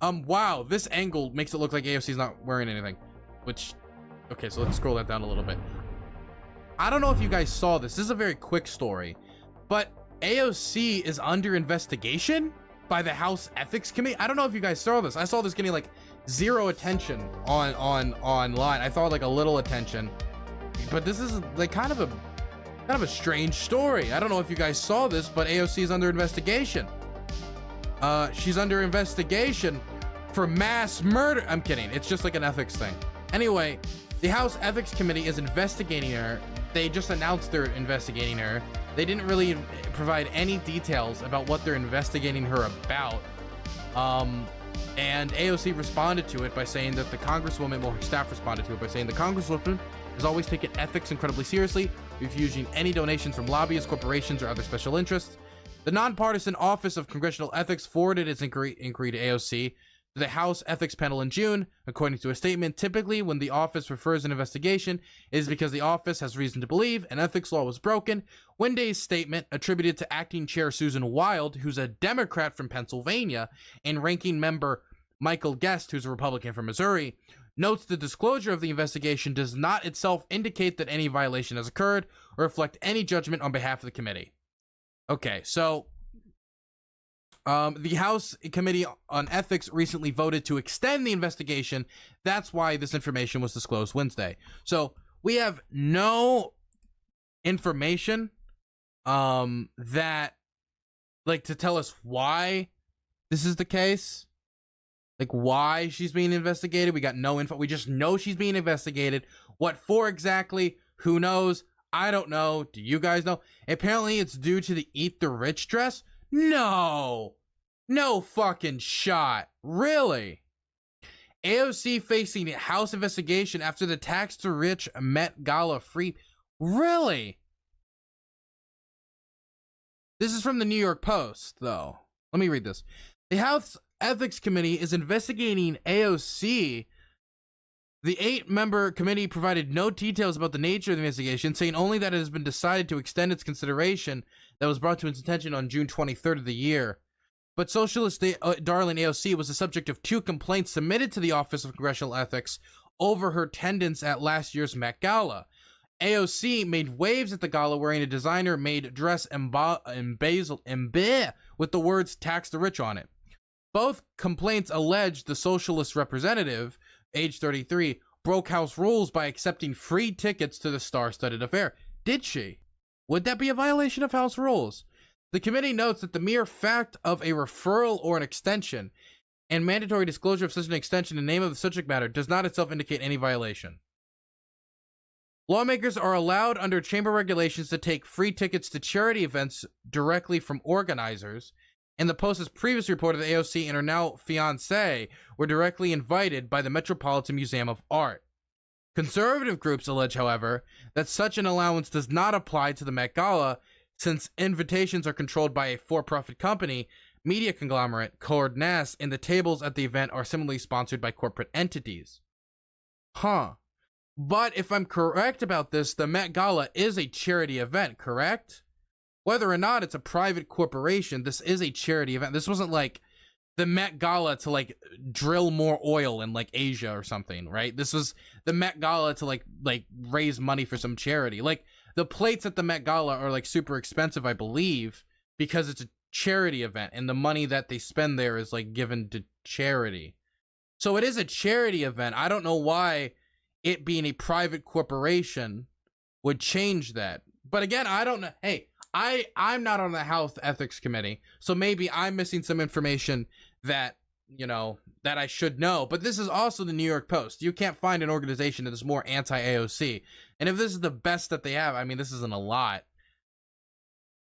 Wow, this angle makes it look like AOC's not wearing anything, which, okay, so let's scroll that down a little bit. I don't know if you guys saw this. This is a very quick story, but AOC is under investigation by the House Ethics Committee. I don't know if you guys saw this. I saw this getting like zero attention online. I thought like a little attention, but this is like kind of a strange story. I don't know if you guys saw this, but AOC is under investigation. She's under investigation for mass murder. I'm kidding. It's just like an ethics thing. Anyway, the House Ethics Committee is investigating her. They just announced they're investigating her. They didn't really provide any details about what they're investigating her about. And AOC responded to it by saying that the Congresswoman, well, her staff responded to it by saying the Congresswoman has always taken ethics incredibly seriously, refusing any donations from lobbyists, corporations, or other special interests. The nonpartisan Office of Congressional Ethics forwarded its inquiry to AOC to the House Ethics Panel in June. According to a statement, typically when the office refers an investigation, it is because the office has reason to believe an ethics law was broken. Wenday's statement, attributed to Acting Chair Susan Wild, who's a Democrat from Pennsylvania, and Ranking Member Michael Guest, who's a Republican from Missouri, notes the disclosure of the investigation does not itself indicate that any violation has occurred or reflect any judgment on behalf of the committee. Okay, so the House Committee on Ethics recently voted to extend the investigation. That's why this information was disclosed Wednesday. So we have no information that, like, to tell us why this is the case, like why she's being investigated. We got no info. We just know she's being investigated. What for exactly? Who knows? I don't know. Do you guys know? Apparently it's due to the Eat the Rich dress. No fucking shot. Really? AOC facing House investigation after the tax to rich Met Gala free. Really? This is from the New York Post, though. Let me read this. The House Ethics Committee is investigating AOC. The 8-member committee provided no details about the nature of the investigation, saying only that it has been decided to extend its consideration that was brought to its attention on June 23rd of the year. But socialist darling AOC was the subject of 2 complaints submitted to the Office of Congressional Ethics over her attendance at last year's Met Gala. AOC made waves at the gala wearing a designer-made dress embezzled with the words "tax the rich" on it. Both complaints alleged the socialist representative, age 33, broke House rules by accepting free tickets to the star-studded affair. Did she? Would that be a violation of House rules? The committee notes that the mere fact of a referral or an extension and mandatory disclosure of such an extension in the name of the subject matter does not itself indicate any violation. Lawmakers are allowed under chamber regulations to take free tickets to charity events directly from organizers, and the Post has previously reported that AOC and her now fiancé were directly invited by the Metropolitan Museum of Art. Conservative groups allege, however, that such an allowance does not apply to the Met Gala, since invitations are controlled by a for-profit company, media conglomerate, Cord Nast, and the tables at the event are similarly sponsored by corporate entities. But if I'm correct about this, the Met Gala is a charity event, correct? Whether or not it's a private corporation, this is a charity event. This wasn't like the Met Gala to like drill more oil in like Asia or something, right? This was the Met Gala to like raise money for some charity. Like the plates at the Met Gala are like super expensive, I believe, because it's a charity event and the money that they spend there is like given to charity. So it is a charity event. I don't know why it being a private corporation would change that. But again, I don't know. Hey, I'm not on the House Ethics Committee, so maybe I'm missing some information that, you know, that I should know. But this is also the New York Post. You can't find an organization that is more anti-AOC. And if this is the best that they have, I mean, this isn't a lot.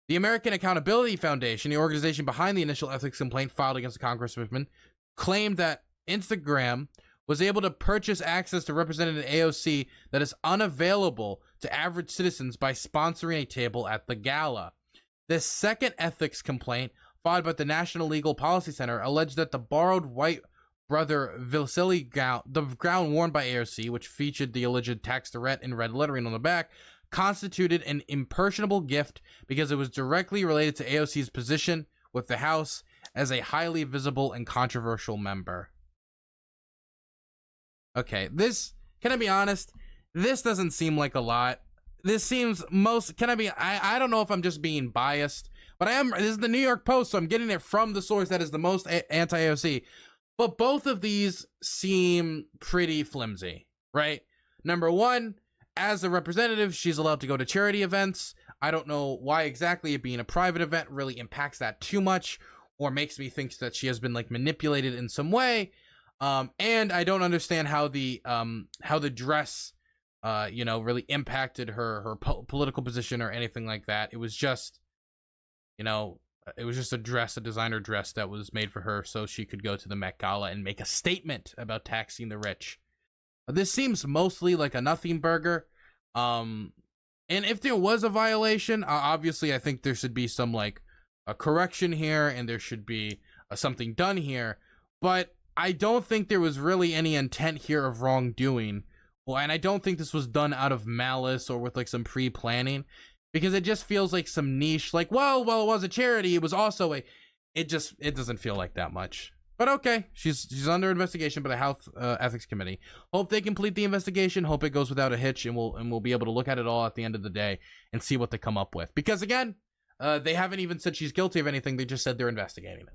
The American Accountability Foundation, the organization behind the initial ethics complaint filed against the congresswoman, claimed that Instagram was able to purchase access to Representative AOC that is unavailable to average citizens by sponsoring a table at the gala. The second ethics complaint, filed by the National Legal Policy Center, alleged that the borrowed white brother Vasily gown, the gown worn by AOC, which featured the alleged tax threat in red lettering on the back, constituted an impersonable gift because it was directly related to AOC's position with the House as a highly visible and controversial member. Okay, this, can I be honest? This doesn't seem like a lot. This seems I don't know if I'm just being biased, but this is the New York Post, so I'm getting it from the source that is the most anti-AOC. But both of these seem pretty flimsy, right? Number one, as a representative, she's allowed to go to charity events. I don't know why exactly it being a private event really impacts that too much, or makes me think that she has been like manipulated in some way. And I don't understand how the dress, really impacted her political position or anything like that. It was just, it was just a designer dress that was made for her so she could go to the Met Gala and make a statement about taxing the rich. This seems mostly like a nothing burger. And if there was a violation, obviously I think there should be some like a correction here, and there should be something done here. But I don't think there was really any intent here of wrongdoing. Well, and I don't think this was done out of malice or with like some pre-planning, because it just feels like some niche, like, well, it was a charity, it was also it doesn't feel like that much. But okay, she's under investigation by the Health Ethics Committee. Hope they complete the investigation. Hope it goes without a hitch, and we'll be able to look at it all at the end of the day and see what they come up with. Because again, they haven't even said she's guilty of anything. They just said they're investigating it.